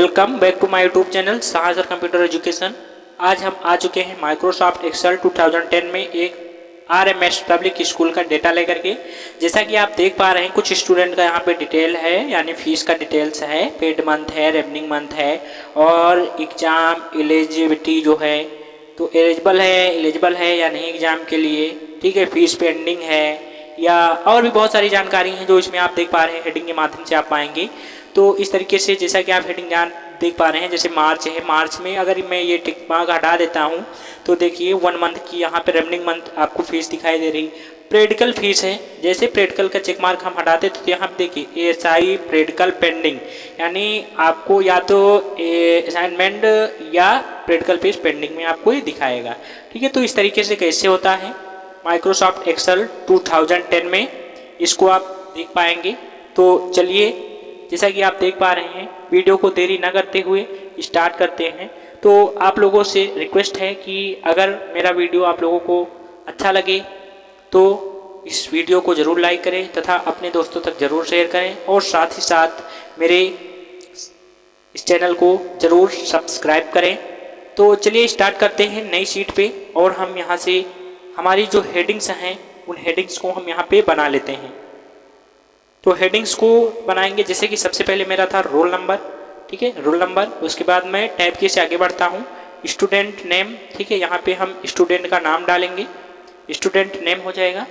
Welcome back to my YouTube channel साहसर computer education. आज हम आ चुके हैं माइक्रोसॉफ्ट एक्सेल 2010 में एक आरएमएस पब्लिक स्कूल का डेटा लेकर के। जैसा कि आप देख पा रहे हैं कुछ स्टूडेंट का यहाँ पे डिटेल है, यानी फीस का डिटेल्स है, पेड मंथ है, रेवनिंग मंथ है और एग्जाम एलिजिबिलिटी जो है तो एलिजिबल है या नहीं एग्जाम के लिए, ठीक है, फीस पेंडिंग है या और भी बहुत सारी जानकारी हैं जो इसमें आप देख पा रहे हैं हेडिंग के माध्यम से आप पाएंगे। तो इस तरीके से जैसा कि आप हेडिंग देख पा रहे हैं, जैसे मार्च है, मार्च में अगर मैं ये टिक मार्क हटा देता हूँ तो देखिए 1 मंथ की यहाँ पे रेवनिंग मंथ आपको फीस दिखाई दे रही। प्रेडिकल फीस है, जैसे प्रेडिकल का चेक मार्क हम हटाते तो यहाँ पे देखिए एसआई प्रेडिकल पेंडिंग, यानी आपको या तो असाइनमेंट या प्रेडिकल फीस पेंडिंग में आपको ये दिखाएगा, ठीक है। तो इस तरीके से कैसे होता है माइक्रोसॉफ्ट एक्सेल 2010 में, इसको आप देख पाएंगे। तो चलिए, जैसा कि आप देख पा रहे हैं वीडियो को देरी न करते हुए स्टार्ट करते हैं। तो आप लोगों से रिक्वेस्ट है कि अगर मेरा वीडियो आप लोगों को अच्छा लगे तो इस वीडियो को ज़रूर लाइक करें तथा अपने दोस्तों तक ज़रूर शेयर करें और साथ ही साथ मेरे इस चैनल को ज़रूर सब्सक्राइब करें। तो चलिए स्टार्ट करते हैं नई शीट पे और हम यहाँ से हमारी जो हेडिंग्स हैं उन हेडिंग्स को हम यहाँ पे बना लेते हैं। तो हेडिंग्स को बनाएंगे, जैसे कि सबसे पहले मेरा था रोल नंबर, ठीक है, रोल नंबर। उसके बाद मैं टैब की से आगे बढ़ता हूँ, स्टूडेंट नेम, ठीक है, यहाँ पे हम स्टूडेंट का नाम डालेंगे, स्टूडेंट नेम हो जाएगा।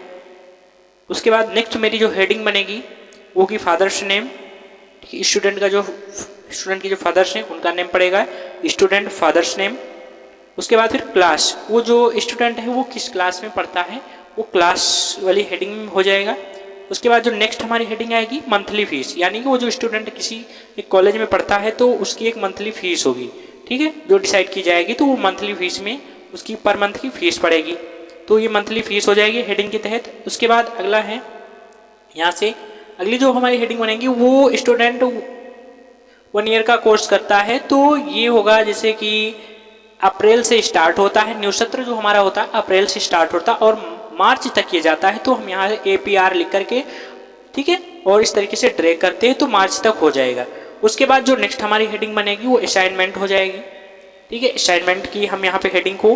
उसके बाद नेक्स्ट मेरी जो हेडिंग बनेगी वो की फादर्स नेम, ठीक है, स्टूडेंट की जो फादर्स हैं उनका नेम पड़ेगा स्टूडेंट फादर्स नेम। उसके बाद फिर क्लास, वो जो स्टूडेंट है वो किस क्लास में पढ़ता है वो क्लास वाली हेडिंग में हो जाएगा। उसके बाद जो नेक्स्ट हमारी हेडिंग आएगी मंथली फीस, यानी कि वो जो स्टूडेंट किसी एक कॉलेज में पढ़ता है तो उसकी एक मंथली फीस होगी, ठीक है, जो डिसाइड की जाएगी। तो वो मंथली फीस में उसकी पर मंथ की फीस पड़ेगी, तो ये मंथली फीस हो जाएगी हेडिंग के तहत। उसके बाद अगला है, यहाँ से अगली जो हमारी हेडिंग बनेगी वो स्टूडेंट 1 ईयर का कोर्स करता है, तो ये होगा जैसे कि अप्रैल से स्टार्ट होता है, न्यू सत्र जो हमारा होता है अप्रैल से स्टार्ट होता है और मार्च तक ये जाता है। तो हम यहाँ APR लिख करके, ठीक है, और इस तरीके से ड्रैग करते हैं तो मार्च तक हो जाएगा। उसके बाद जो नेक्स्ट हमारी हेडिंग बनेगी वो असाइनमेंट हो जाएगी, ठीक है। असाइनमेंट की हम यहाँ पे हेडिंग को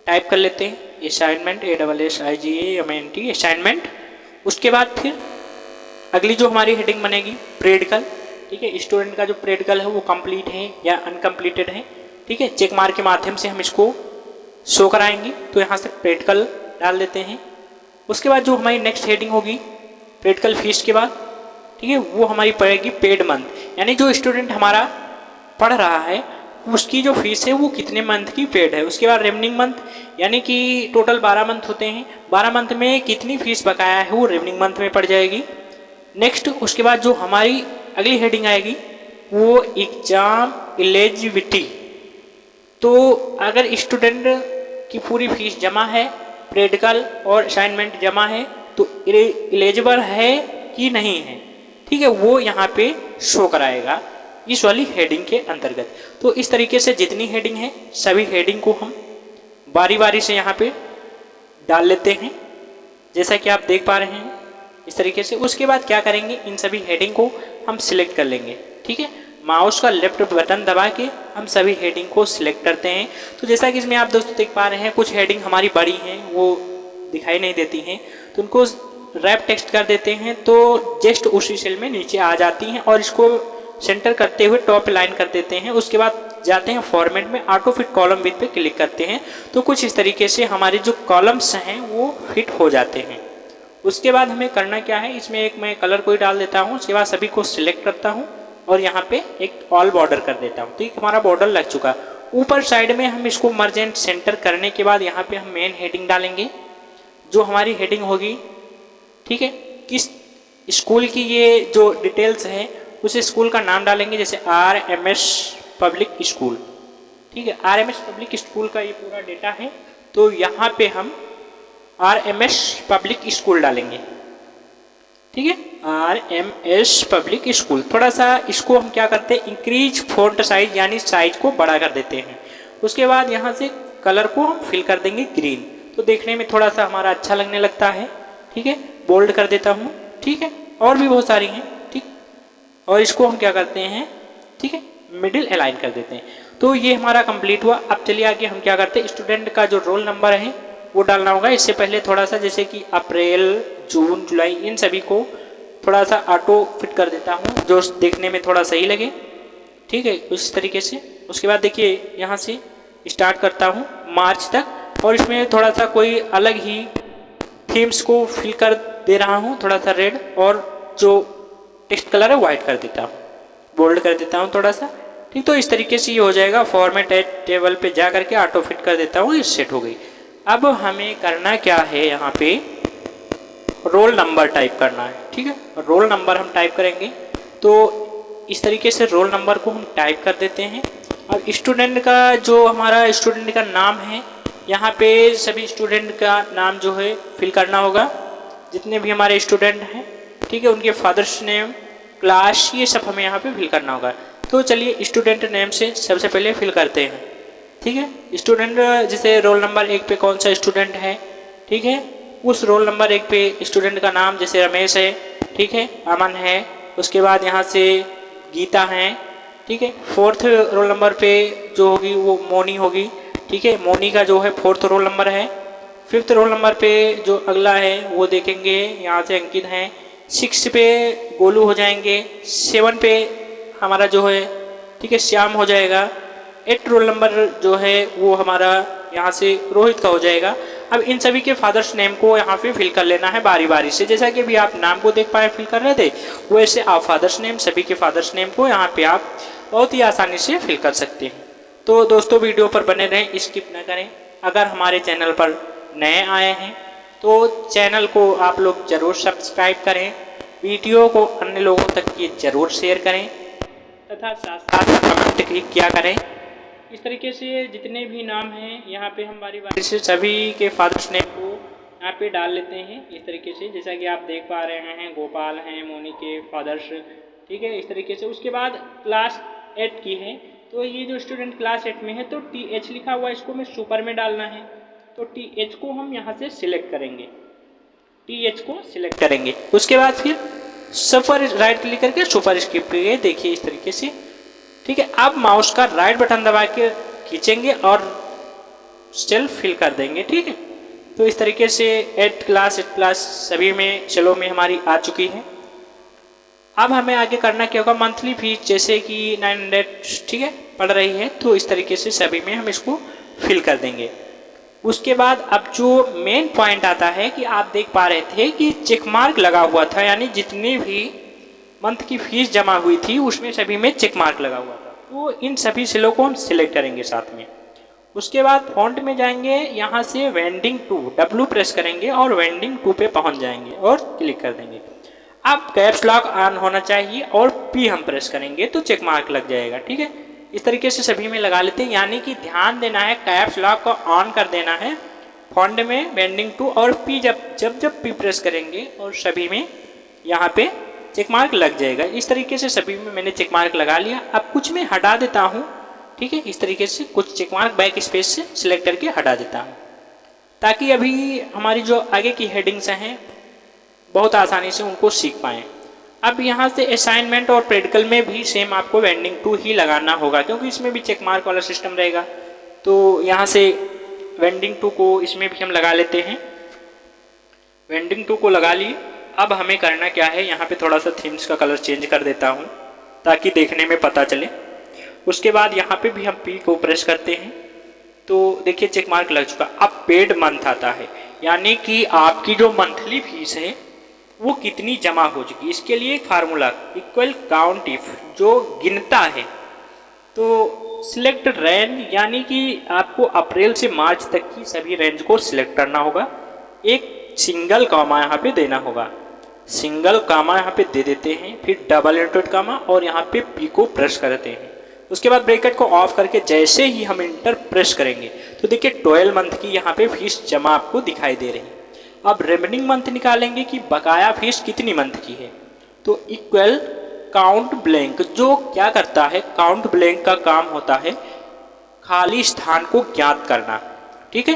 टाइप कर लेते हैं, असाइनमेंट ASSIGNMENT असाइनमेंट। उसके बाद फिर अगली जो हमारी हेडिंग बनेगी प्रेडिकल, ठीक है, स्टूडेंट का जो प्रेडिकल है वो कंप्लीट है या अनकम्प्लीटेड है, ठीक है, चेक मार्क के माध्यम से हम इसको शो कराएंगे। तो यहाँ से प्रेडिकल डाल देते हैं। उसके बाद जो हमारी नेक्स्ट हेडिंग होगी प्रेडिकल फीस के बाद, ठीक है, वो हमारी पड़ेगी पेड मंथ, यानी जो स्टूडेंट हमारा पढ़ रहा है उसकी जो फीस है वो कितने मंथ की पेड है। उसके बाद रेवनिंग मंथ, यानी कि टोटल 12 मंथ होते हैं, 12 मंथ में कितनी फीस बकाया है वो रेवनिंग मंथ में पड़ जाएगी। नेक्स्ट उसके बाद जो हमारी अगली हेडिंग आएगी वो एग्जाम एलिजिबिलिटी। तो अगर स्टूडेंट की पूरी फीस जमा है, प्रेडिकल और असाइनमेंट जमा है तो एलिजिबल है कि नहीं है, ठीक है, वो यहाँ पे शो कराएगा इस वाली हेडिंग के अंतर्गत। तो इस तरीके से जितनी हेडिंग है सभी हेडिंग को हम बारी बारी से यहाँ पे डाल लेते हैं, जैसा कि आप देख पा रहे हैं इस तरीके से। उसके बाद क्या करेंगे, इन सभी हेडिंग को हम सिलेक्ट कर लेंगे, ठीक है, माउस का लेफ्ट बटन दबा के हम सभी हेडिंग को सिलेक्ट करते हैं। तो जैसा कि इसमें आप दोस्तों देख पा रहे हैं कुछ हेडिंग हमारी बड़ी हैं वो दिखाई नहीं देती हैं, तो उनको रैप टेक्स्ट कर देते हैं तो जस्ट उसी सेल में नीचे आ जाती हैं और इसको सेंटर करते हुए टॉप लाइन कर देते हैं। उसके बाद जाते हैं फॉर्मेट में, ऑटो फिट कॉलम विथ पे क्लिक करते हैं तो कुछ इस तरीके से हमारे जो कॉलम्स हैं वो फिट हो जाते हैं। उसके बाद हमें करना क्या है, इसमें एक मैं कलर कोई डाल देता हूँ। उसके बाद सभी को सिलेक्ट करता हूँ और यहाँ पे एक ऑल बॉर्डर कर देता हूँ, ठीक, हमारा बॉर्डर लग चुका। ऊपर साइड में हम इसको मर्ज एंड सेंटर करने के बाद यहाँ पे हम मेन हेडिंग डालेंगे, जो हमारी हेडिंग होगी, ठीक है, किस स्कूल की ये जो डिटेल्स है उस स्कूल का नाम डालेंगे, जैसे RMS पब्लिक स्कूल, ठीक है, RMS पब्लिक स्कूल का ये पूरा डेटा है। तो यहाँ पे हम RMS पब्लिक स्कूल डालेंगे, ठीक है, RMS पब्लिक स्कूल। थोड़ा सा इसको हम क्या करते हैं, इंक्रीज फॉन्ट साइज, यानी साइज को बड़ा कर देते हैं। उसके बाद यहाँ से कलर को हम फिल कर देंगे ग्रीन, तो देखने में थोड़ा सा हमारा अच्छा लगने लगता है, ठीक है, बोल्ड कर देता हूँ, ठीक है, और भी बहुत सारी हैं, ठीक। और इसको हम क्या करते हैं ठीक है, मिडिल अलाइन कर देते हैं। तो ये हमारा कंप्लीट हुआ। अब चलिए आगे हम क्या करते हैं, स्टूडेंट का जो रोल नंबर है वो डालना होगा। इससे पहले थोड़ा सा जैसे कि अप्रैल, जून, जुलाई, इन सभी को थोड़ा सा ऑटो फिट कर देता हूँ जो देखने में थोड़ा सही लगे, ठीक है, उस तरीके से। उसके बाद देखिए यहाँ से स्टार्ट करता हूँ मार्च तक, और इसमें थोड़ा सा कोई अलग ही थीम्स को फिल कर दे रहा हूँ, थोड़ा सा रेड, और जो टेक्स्ट कलर है वाइट कर देता हूँ, बोल्ड कर देता हूँ थोड़ा सा, ठीक। तो इस तरीके से ये हो जाएगा। फॉर्मेट एट टेबल पे जा करके ऑटो फिट कर देता हूँ, ये सेट हो गई। अब हमें करना क्या है, यहाँ पे रोल नंबर टाइप करना है, ठीक है। रोल नंबर हम टाइप करेंगे, तो इस तरीके से रोल नंबर को हम टाइप कर देते हैं। अब स्टूडेंट का जो हमारा स्टूडेंट का नाम है, यहाँ पे सभी स्टूडेंट का नाम जो है फिल करना होगा, जितने भी हमारे स्टूडेंट हैं, ठीक है, उनके फादर्स नेम, क्लास, ये सब हमें यहाँ पे फिल करना होगा। तो चलिए स्टूडेंट नेम से सबसे पहले फिल करते हैं, ठीक है। स्टूडेंट जैसे रोल नंबर 1 पे कौन सा स्टूडेंट है, ठीक है, उस रोल नंबर 1 पे स्टूडेंट का नाम जैसे रमेश है, ठीक है, अमन है, उसके बाद यहाँ से गीता है, ठीक है। 4th रोल नंबर पे जो होगी वो मोनी होगी, ठीक है, मोनी का जो है 4th रोल नंबर है। 5th रोल नंबर पे जो अगला है वो देखेंगे, यहाँ से अंकित हैं। 6 पे गोलू हो जाएंगे। 7 पे हमारा जो है, ठीक है, श्याम हो जाएगा। 8 रोल नंबर जो है वो हमारा यहाँ से रोहित का हो जाएगा। अब इन सभी के फादर्स नेम को यहाँ पे फिल कर लेना है बारी बारी से, जैसा कि अभी आप नाम को देख पाए फिल कर रहे थे, वैसे आप फादर्स नेम, सभी के फादर्स नेम को यहाँ पे आप बहुत ही आसानी से फिल कर सकते हैं। तो दोस्तों वीडियो पर बने रहें, स्किप न करें। अगर हमारे चैनल पर नए आए हैं तो चैनल को आप लोग ज़रूर सब्सक्राइब करें, वीडियो को अन्य लोगों तक ये ज़रूर शेयर करें, तथा साथ साथ कमेंट भी किया करें। इस तरीके से जितने भी नाम हैं यहाँ पे हम बारी बारी से सभी के फादर्स नेम को यहाँ पे डाल लेते हैं, इस तरीके से, जैसा कि आप देख पा रहे हैं। गोपाल हैं मोनी के फादर्स, ठीक है, इस तरीके से। उसके बाद क्लास 8 की है, तो ये जो स्टूडेंट क्लास 8 में है तो TH लिखा हुआ है, इसको में सुपर में डालना है, तो TH को हम यहाँ से सिलेक्ट करेंगे, TH को सिलेक्ट करेंगे। उसके बाद फिर सुपर राइट क्लिक करके सुपर स्क्रिप्ट पे देखिए इस तरीके से, ठीक है। अब माउस का राइट बटन दबा के खींचेंगे और सेल फिल कर देंगे, ठीक है। तो इस तरीके से 8 क्लास सभी में सेलों में हमारी आ चुकी है। अब हमें आगे करना क्या होगा, मंथली फीस जैसे कि 900, ठीक है, पड़ रही है, तो इस तरीके से सभी में हम इसको फिल कर देंगे। उसके बाद अब जो मेन पॉइंट आता है कि आप देख पा रहे थे कि चेक मार्क लगा हुआ था, यानी जितनी भी मंथ की फीस जमा हुई थी उसमें सभी में चेक मार्क लगा हुआ था, तो इन सभी सेलों को हम सिलेक्ट करेंगे साथ में। उसके बाद फॉन्ट में जाएंगे, यहाँ से वेंडिंग टू W प्रेस करेंगे और वेंडिंग टू पे पहुँच जाएंगे और क्लिक कर देंगे। अब कैप्स लॉक ऑन होना चाहिए और P हम प्रेस करेंगे तो चेक मार्क लग जाएगा, ठीक है। इस तरीके से सभी में लगा लेते हैं, यानी कि ध्यान देना है, कैप्स लॉक को ऑन कर देना है फॉन्ट में, वेंडिंग टू और P जब P प्रेस करेंगे और सभी में यहाँ पे चेक मार्क लग जाएगा। इस तरीके से सभी में मैंने चेक मार्क लगा लिया। अब कुछ में हटा देता हूँ, ठीक है, इस तरीके से कुछ चेक मार्क बैक स्पेस से सिलेक्ट करके हटा देता हूँ, ताकि अभी हमारी जो आगे की हेडिंग्स हैं बहुत आसानी से उनको सीख पाएँ। अब यहाँ से असाइनमेंट और प्रैक्टिकल में भी सेम आपको वेंडिंग टू ही लगाना होगा, क्योंकि इसमें भी चेक मार्क वाला सिस्टम रहेगा। तो यहाँ से वेंडिंग टू को इसमें भी हम लगा लेते हैं, वेंडिंग टू को लगा लिए। अब हमें करना क्या है, यहाँ पे थोड़ा सा थीम्स का कलर चेंज कर देता हूँ ताकि देखने में पता चले। उसके बाद यहाँ पे भी हम P को प्रेस करते हैं, तो देखिए चेक मार्क लग चुका। अब पेड मंथ आता है, यानी कि आपकी जो मंथली फीस है वो कितनी जमा हो चुकी। इसके लिए एक फार्मूला इक्वल काउंट इफ, जो गिनता है, तो सिलेक्ट रेंज, यानी कि आपको अप्रैल से मार्च तक की सभी रेंज को सिलेक्ट करना होगा। एक सिंगल कामा यहाँ पे देना होगा, सिंगल कामा यहाँ पे दे देते हैं, फिर डबल इंटरेट कामा और यहाँ पे P को प्रेस करते हैं। उसके बाद ब्रैकेट को ऑफ करके जैसे ही हम इंटर प्रेस करेंगे तो देखिए 12 मंथ की यहाँ पे फीस जमा आपको दिखाई दे रही है। अब रिमेनिंग मंथ निकालेंगे कि बकाया फीस कितनी मंथ की है, तो इक्वल काउंट ब्लैंक, जो क्या करता है, काउंट ब्लैंक का काम होता है खाली स्थान को ज्ञात करना, ठीक है,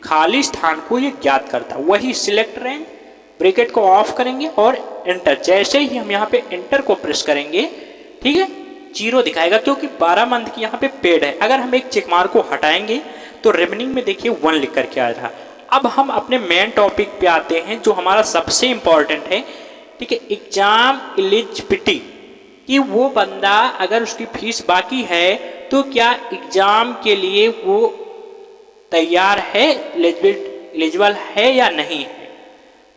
खाली स्थान को ये ज्ञात करता। वही सिलेक्ट रेंज, ब्रैकेट को ऑफ करेंगे और एंटर, जैसे ही हम यहाँ पे एंटर को प्रेस करेंगे, ठीक है, जीरो दिखाएगा क्योंकि 12 मंथ की यहाँ पे पेड है। अगर हम एक चेक मार्क को हटाएंगे तो रिमेनिंग में देखिए 1 लिख करके आ रहा। अब हम अपने मेन टॉपिक पे आते हैं जो हमारा सबसे इम्पॉर्टेंट है, ठीक है, एग्जाम एलिजिबिलिटी, कि वो बंदा अगर उसकी फीस बाकी है तो क्या एग्जाम के लिए वो तैयार है, एलिजिबल है या नहीं है।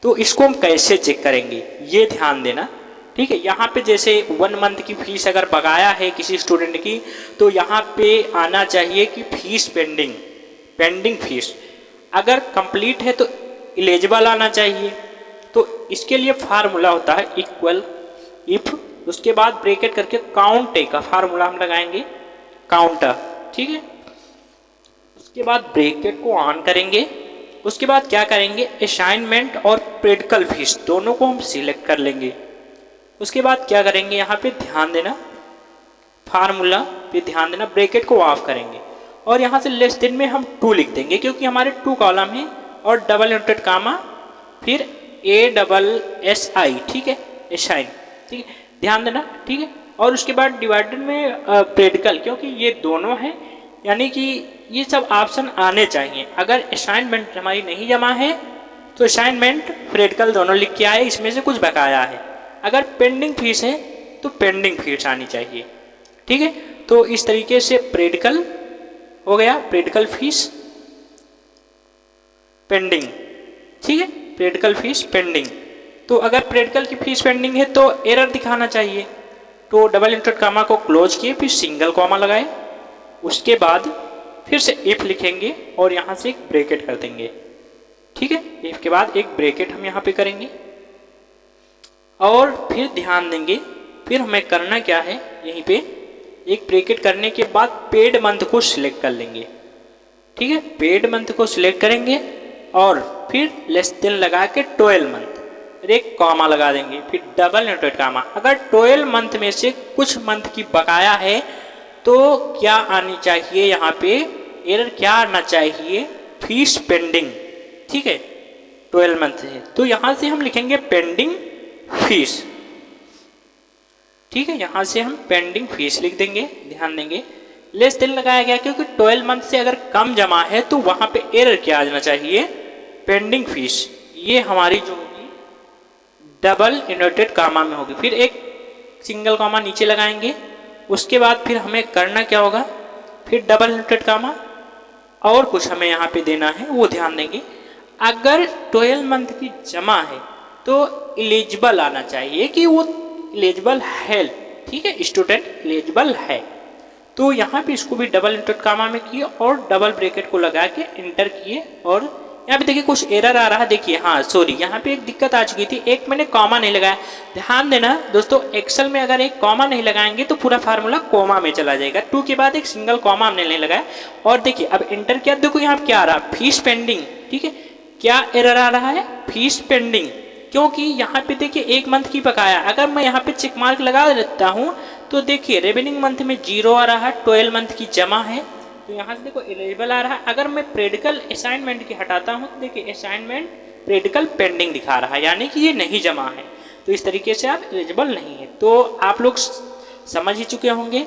तो इसको हम कैसे चेक करेंगे ये ध्यान देना, ठीक है। यहाँ पे जैसे 1 मंथ की फीस अगर बकाया है किसी स्टूडेंट की तो यहाँ पे आना चाहिए कि फीस पेंडिंग फीस। अगर कंप्लीट है तो एलिजिबल आना चाहिए। तो इसके लिए फार्मूला होता है इक्वल इफ, उसके बाद ब्रैकेट करके काउंट का फार्मूला हम लगाएंगे, काउंटर, ठीक है। उसके बाद ब्रैकेट को ऑन करेंगे। उसके बाद क्या करेंगे, असाइनमेंट और प्रैक्टिकल फीस दोनों को हम सिलेक्ट कर लेंगे। उसके बाद क्या करेंगे, यहाँ पे ध्यान देना, फार्मूला पे ध्यान देना, ब्रैकेट को ऑफ करेंगे और यहाँ से लेस देन में हम 2 लिख देंगे क्योंकि हमारे 2 कॉलम हैं, और डबल इंवर्टेड कामा फिर ASSI, ठीक है, असाइन, ठीक है, ध्यान देना, ठीक है। और उसके बाद डिवाइडेड में प्रैक्टिकल, क्योंकि ये दोनों हैं यानी कि ये सब ऑप्शन आने चाहिए। अगर असाइनमेंट हमारी नहीं जमा है तो असाइनमेंट प्रैक्टिकल दोनों लिख के आए, इसमें से कुछ बकाया है। अगर पेंडिंग फीस है तो पेंडिंग फीस आनी चाहिए, ठीक है। तो इस तरीके से प्रैक्टिकल हो गया, प्रैक्टिकल फीस पेंडिंग, ठीक है, प्रैक्टिकल फीस पेंडिंग। तो अगर प्रैक्टिकल की फीस पेंडिंग है तो एरर दिखाना चाहिए, तो डबल इंवर्टेड कामा को क्लोज किए फिर सिंगल कॉमा लगाए, उसके बाद फिर से इफ लिखेंगे और यहाँ से एक ब्रैकेट कर देंगे, ठीक है। इफ के बाद एक ब्रैकेट हम यहाँ पे करेंगे और फिर ध्यान देंगे, फिर हमें करना क्या है, यहीं पे एक ब्रैकेट करने के बाद पेड मंथ को सिलेक्ट कर लेंगे, ठीक है। पेड मंथ को सिलेक्ट करेंगे और फिर लेस देन लगा के 12 मंथ, फिर एक कॉमा लगा देंगे, फिर डबल इंवर्टेड कामा। अगर 12 मंथ में से कुछ मंथ की बकाया है तो क्या आनी चाहिए, यहाँ पे एरर क्या आना चाहिए, फीस पेंडिंग, ठीक है, 12 मंथ है तो यहाँ से हम लिखेंगे पेंडिंग फीस, ठीक है। यहाँ से हम पेंडिंग फीस लिख देंगे, ध्यान देंगे, लेस देन लगाया गया क्योंकि 12 मंथ से अगर कम जमा है तो वहाँ पे एरर क्या आ जाना चाहिए, पेंडिंग फीस। ये हमारी जो होगी डबल इन्वर्टेड कामा में होगी, फिर एक सिंगल कामा नीचे लगाएंगे। उसके बाद फिर हमें करना क्या होगा, फिर डबल इन्वर्टेड कामा और कुछ हमें यहाँ पे देना है वो ध्यान देंगे। अगर 12 मंथ की जमा है तो एलिजिबल आना चाहिए कि वो एलिजिबल है, ठीक है, स्टूडेंट एलिजिबल है। तो यहाँ पे इसको भी डबल इंवर्टेड कामा में किए और डबल ब्रैकेट को लगा के इंटर किए और यहाँ पे देखिए कुछ एरर आ रहा है, देखिए, हाँ सॉरी, यहाँ पे एक दिक्कत आ चुकी थी, एक मैंने कॉमा नहीं लगाया। ध्यान देना दोस्तों, एक्सेल में अगर एक कॉमा नहीं लगाएंगे तो पूरा फार्मूला कॉमा में चला जाएगा। 2 के बाद एक सिंगल कॉमा हमने नहीं लगाया और देखिए अब इंटर किया, देखो यहाँ क्या आ रहा है, फीस पेंडिंग, ठीक है। क्या एरर आ रहा है, फीस पेंडिंग, क्योंकि यहाँ पे देखिए 1 मंथ की बकाया। अगर मैं यहाँ पे चेक मार्क लगा देता हूँ तो देखिए रिमेनिंग मंथ में 0 आ रहा है, 12 मंथ की जमा है तो यहाँ से देखो एलिजिबल आ रहा है। अगर मैं प्रैक्टिकल असाइनमेंट की हटाता हूँ तो देखिए असाइनमेंट प्रैक्टिकल पेंडिंग दिखा रहा है, यानी कि ये नहीं जमा है, तो इस तरीके से आप एलिजिबल नहीं है। तो आप लोग समझ ही चुके होंगे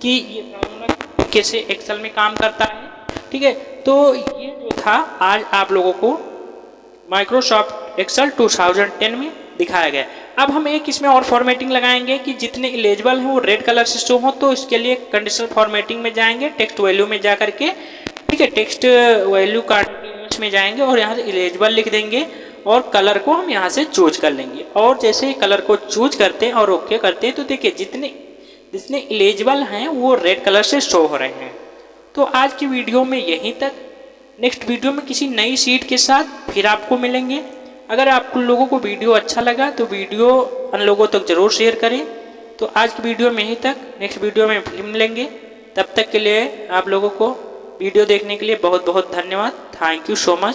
कि ये फार्मूला कैसे एक्सेल में काम करता है, ठीक है। तो ये जो था आज आप लोगों को माइक्रोसॉफ्ट एक्सेल 2010 में दिखाया गया। अब हम एक इसमें और फॉर्मेटिंग लगाएंगे कि जितने एलिजिबल हैं वो रेड कलर से शो हो, तो इसके लिए कंडीशनल फॉर्मेटिंग में जाएंगे, टेक्स्ट वैल्यू में जा करके, ठीक है, टेक्स्ट वैल्यू कंटीन्यूअस में जाएंगे और यहाँ से एलिजिबल लिख देंगे और कलर को हम यहाँ से चूज कर लेंगे। और जैसे ही कलर को चूज करते हैं और ओके करते हैं तो देखिए जितने एलिजिबल हैं वो रेड कलर से शो हो रहे हैं। तो आज की वीडियो में यहीं तक, नेक्स्ट वीडियो में किसी नई सीट के साथ फिर आपको मिलेंगे। अगर आप लोगों को वीडियो अच्छा लगा तो वीडियो अन्य लोगों तक जरूर शेयर करें। तो आज की वीडियो में यहीं तक, नेक्स्ट वीडियो में फिर मिलेंगे। तब तक के लिए आप लोगों को वीडियो देखने के लिए बहुत बहुत धन्यवाद। Thank you so much.